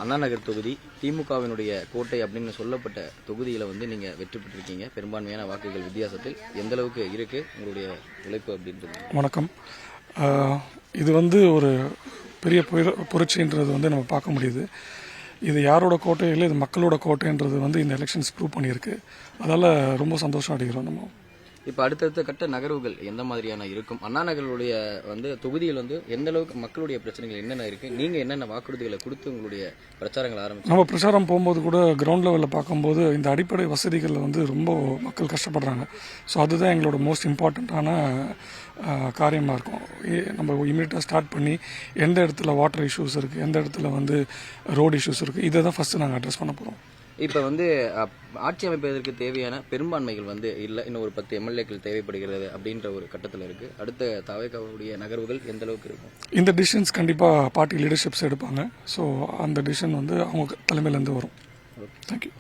அண்ணா நகர் தொகுதி திமுகவினுடைய கோட்டை அப்படின்னு சொல்லப்பட்ட தொகுதியில் வந்து நீங்கள் வெற்றி பெற்றிருக்கீங்க. பெரும்பான்மையான வாக்குகள் வித்தியாசத்தில் எந்த அளவுக்கு இருக்கு உங்களுடைய உழைப்பு அப்படின்றது? வணக்கம். இது வந்து ஒரு பெரிய புரட்சின்றது வந்து நம்ம பார்க்க முடியுது. இது யாரோட கோட்டை இல்லை, இது மக்களோட கோட்டைன்றது வந்து இந்த எலெக்ஷன்ஸ் ப்ரூவ் பண்ணியிருக்கு. அதால் ரொம்ப சந்தோஷம் அடைகிறோம் நம்ம. இப்போ அடுத்தடுத்த கட்ட நகர்வுகள் எந்த மாதிரியான இருக்கும்? அண்ணா நகருடைய வந்து தொகுதியில் வந்து எந்த அளவுக்கு மக்களுடைய பிரச்சனைகள் என்னென்ன இருக்கு, நீங்க என்னென்ன வாக்குறுதிகளை கொடுத்து உங்களுடைய பிரச்சாரங்கள் ஆரம்பிச்சு? நம்ம பிரச்சாரம் போகும்போது கூட கிரவுண்ட் லெவலில் பார்க்கும்போது இந்த அடிப்படை வசதிகளில் வந்து ரொம்ப மக்கள் கஷ்டப்படுறாங்க. ஸோ அதுதான் எங்களோட மோஸ்ட் இம்பார்ட்டண்ட்டான காரியமாக இருக்கும். நம்ம இமீடியட்டாக ஸ்டார்ட் பண்ணி எந்த இடத்துல வாட்டர் இஷ்யூஸ் இருக்குது, எந்த இடத்துல வந்து ரோடு இஷ்யூஸ் இருக்குது, இதை தான் ஃபஸ்ட்டு நாங்கள் அட்ரஸ் பண்ண போகிறோம். இப்போ வந்து ஆட்சி அமைப்பதற்கு தேவையான பெரும்பான்மைகள் வந்து இல்லை, இன்னும் ஒரு 10 எம்எல்ஏக்கள் தேவைப்படுகிறது அப்படின்ற ஒரு கட்டத்தில் இருக்குது. அடுத்த தவைக்காவுடைய நகர்வுகள் எந்த அளவுக்கு இருக்கும்? இந்த டிசிஷன்ஸ் கண்டிப்பாக பார்ட்டி லீடர்ஷிப்ஸ் எடுப்பாங்க. ஸோ அந்த டிசிஷன் வந்து அவங்க தலைமையிலேருந்து வரும். தேங்க்யூ.